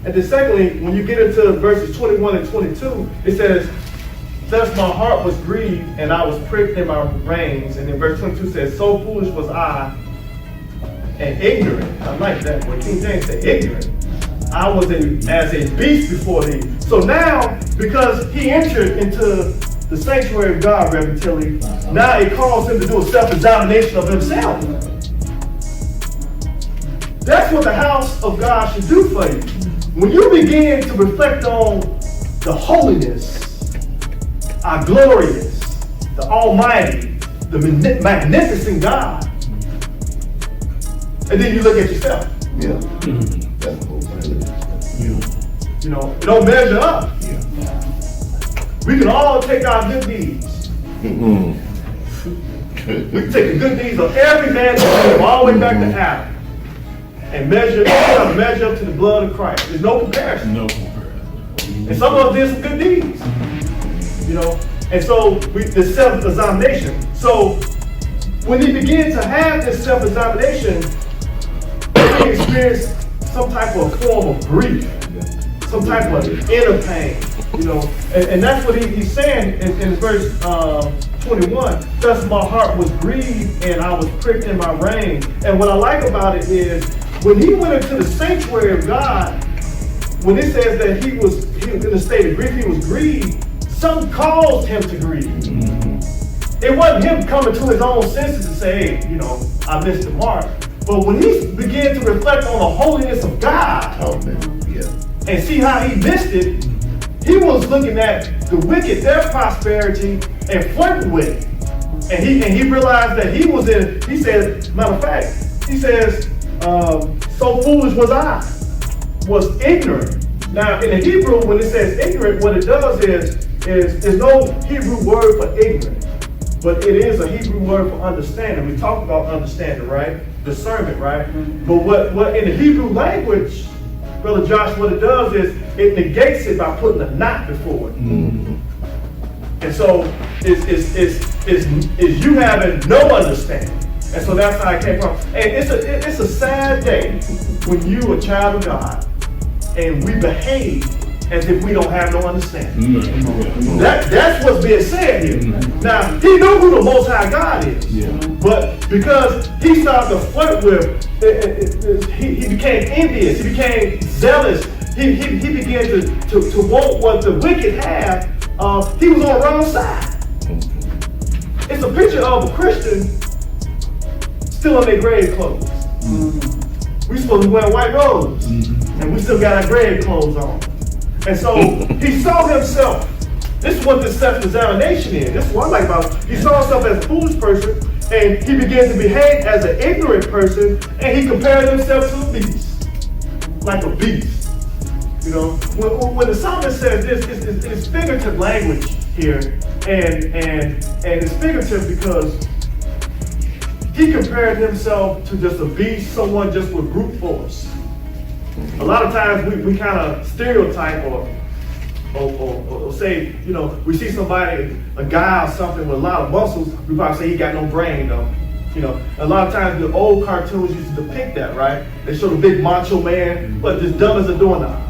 And then secondly, when you get into verses 21 and 22, it says, thus my heart was grieved and I was pricked in my reins. And then verse 22 says, so foolish was I and ignorant. I like that. When King James said ignorant, I was as a beast before thee. So now, because he entered into the sanctuary of God, Reverend Tilly, now it calls him to do a self-examination of himself. That's what the house of God should do for you. When you begin to reflect on the holiness, our glorious, the almighty, the magnificent God, and then you look at yourself. Yeah. That's the whole thing. You know, it don't measure up. We can all take our good deeds. We can take the good deeds of every man all the way back to Adam and measure up to the blood of Christ. There's no comparison. No comparison. And some of us did some good deeds. You know, and so the self-examination. So when he began to have this self-examination, he experienced some type of form of grief, some type of inner pain, you know, and that's what he's saying in verse 21. Thus my heart was grieved and I was pricked in my reins. And what I like about it is when he went into the sanctuary of God, when it says that he was in a state of grief, he was grieved, something caused him to grieve. It wasn't him coming to his own senses and say, hey, you know, I missed the mark. But when he began to reflect on the holiness of God and see how he missed it, he was looking at the wicked, their prosperity, and flirting with it. And he realized that he was in, he said, matter of fact, he says, so foolish was I, was ignorant. Now in the Hebrew, when it says ignorant, what it does is there's no Hebrew word for ignorant, but it is a Hebrew word for understanding. We talked about understanding, right? Discernment, right? But what in the Hebrew language, Brother Josh, what it does is it negates it by putting a not before it. And so it's you having no understanding. And so that's how it came from. And it's a sad day when you a child of God and we behave as if we don't have no understanding. That's what's being said here. Now, he knew who the Most High God is. But because he started to flirt with, he became envious, he became zealous, he began to want what the wicked have, he was on the wrong side. It's a picture of a Christian still in their grave clothes. We supposed to wear white robes, and we still got our grave clothes on. And so he saw himself. This is what this self-examination is. This is what I like about it. He saw himself as a foolish person, and he began to behave as an ignorant person, and he compared himself to a beast, like a beast. You know, when the psalmist says this, it's figurative language here, and it's figurative because he compared himself to just a beast, someone just with brute force. A lot of times we kind of stereotype or say, you know, we see somebody, a guy or something with a lot of muscles, we probably say he got no brain though. You know, a lot of times the old cartoons used to depict that, right? They show the big macho man, but just dumb as a doorknob.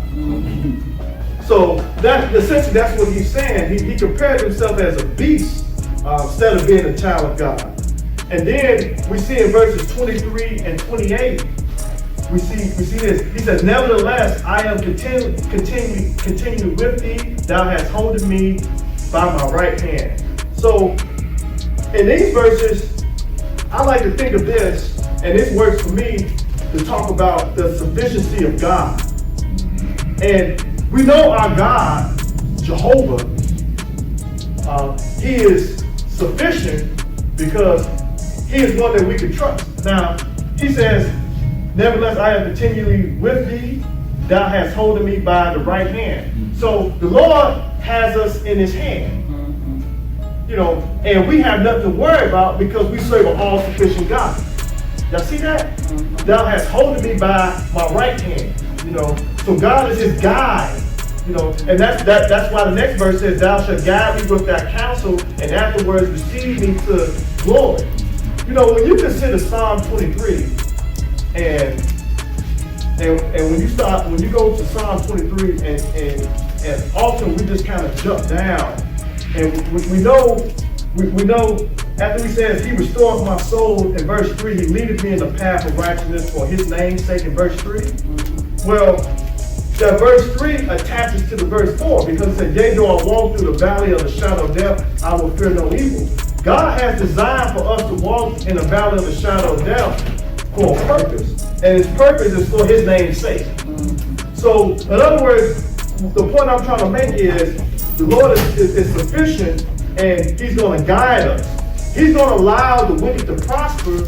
So essentially that's what he's saying. He compared himself as a beast instead of being a child of God. And then we see in verses 23 and 28, we see this. He says, nevertheless, I am continuing with thee. Thou hast holded me by my right hand. So in these verses, I like to think of this, and this works for me, to talk about the sufficiency of God. And we know our God, Jehovah, he is sufficient because he is one that we can trust. Now, he says, nevertheless, I am continually with thee. Thou hast holding me by the right hand. So the Lord has us in his hand. You know, and we have nothing to worry about because we serve an all-sufficient God. Y'all see that? Thou hast holding me by my right hand. You know, so God is his guide. You know, and that's why the next verse says, thou shalt guide me with thy counsel, and afterwards receive me to glory. You know, when you consider Psalm 23, and And when you go to Psalm 23, and often we just kind of jump down, and we know after he says, he restores my soul in verse 3, he leadeth me in the path of righteousness for his name's sake in verse 3. Well, that verse 3 attaches to the verse 4 because it says, yea, though I walk through the valley of the shadow of death, I will fear no evil. God has designed for us to walk in the valley of the shadow of death for a purpose. And his purpose is for his name's sake. So, in other words, the point I'm trying to make is the Lord is sufficient and he's going to guide us. He's going to allow the wicked to prosper,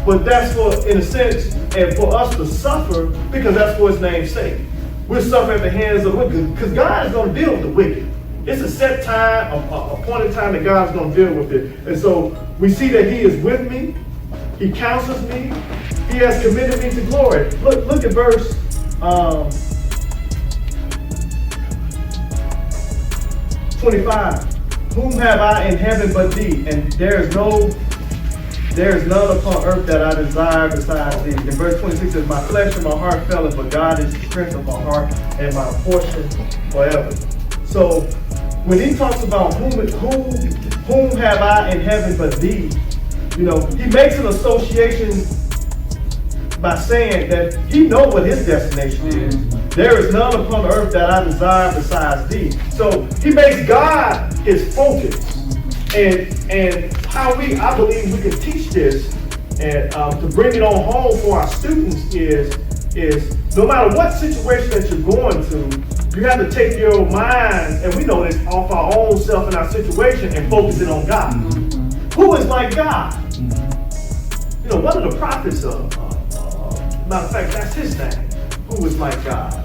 but that's for, in a sense, and for us to suffer because that's for his name's sake. We'll suffer at the hands of the wicked because God is going to deal with the wicked. It's a set time, a appointed time that God's going to deal with it. And so we see that he is with me. He counsels me. He has committed me to glory. Look at verse 25. Whom have I in heaven but thee? And there is none upon earth that I desire besides thee. In verse 26 says, my flesh and my heart faileth, but God is the strength of my heart and my portion forever. So when he talks about whom have I in heaven but thee, he makes an association by saying that he knows what his destination is. There is none upon earth that I desire besides thee. So he makes God his focus. And how I believe we can teach this and to bring it on home for our students is no matter what situation that you're going through, you have to take your mind, and we know this, off our own self and our situation and focus it on God. Who is like God? One of the prophets matter of fact, that's his name. Who is like God?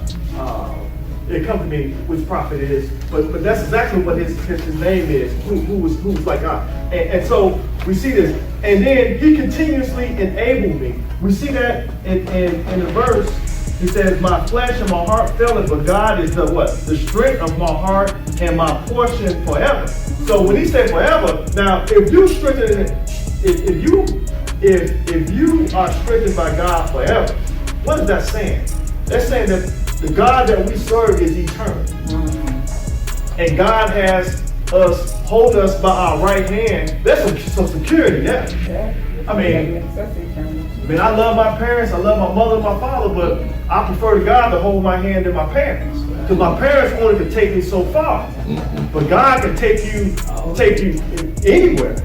It comes to me which prophet it is, but that's exactly what his name is. Who's like God? And so we see this, and then he continuously enabled me. We see that in the verse. He says, my flesh and my heart faileth, but God is the what? The strength of my heart and my portion forever. So when he said forever, now if you strengthen, if you are strengthened by God forever, what is that saying? That's saying that the God that we serve is eternal. And God has us hold us by our right hand. That's some security there. I mean, I love my parents, I love my mother and my father, but I prefer to God to hold my hand than my parents. Because my parents only could take me so far. But God can take you anywhere.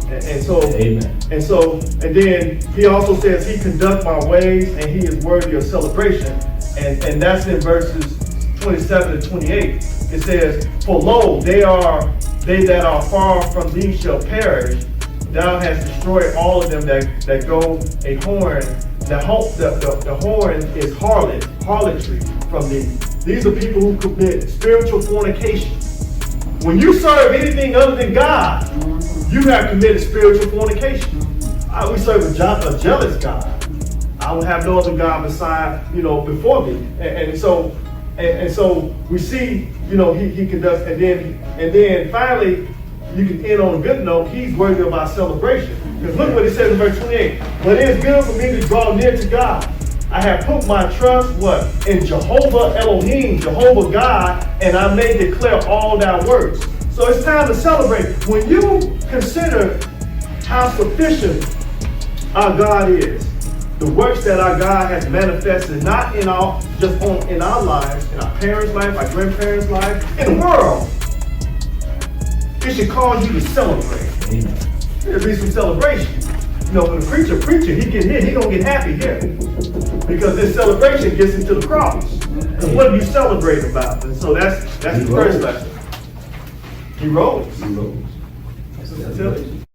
And so, amen. And then he also says he conducts my ways and he is worthy of celebration. And that's in verses 27 to 28. It says, for lo, they that are far from thee shall perish. Thou hast destroyed all of them that go a horn. The horn is harlotry from thee. These are people who commit spiritual fornication. When you serve anything other than God, you have committed spiritual fornication. We serve a jealous God. I will have no other God beside, before me. And so we see, he conducts, and then finally, you can end on a good note. He's worthy of our celebration. Because look what he says in verse 28. But it is good for me to draw near to God. I have put my trust, in Jehovah Elohim, Jehovah God, and I may declare all thy works. So it's time to celebrate. When you consider how sufficient our God is, the works that our God has manifested, not in our lives, in our parents' life, our grandparents' life, in the world, it should cause you to celebrate. Amen. There'll be some celebration. When the preacher, he getting in, he gonna get happy here. Because this celebration gets into the cross. Because what do you celebrate about? And so that's the first lesson. He rose. That's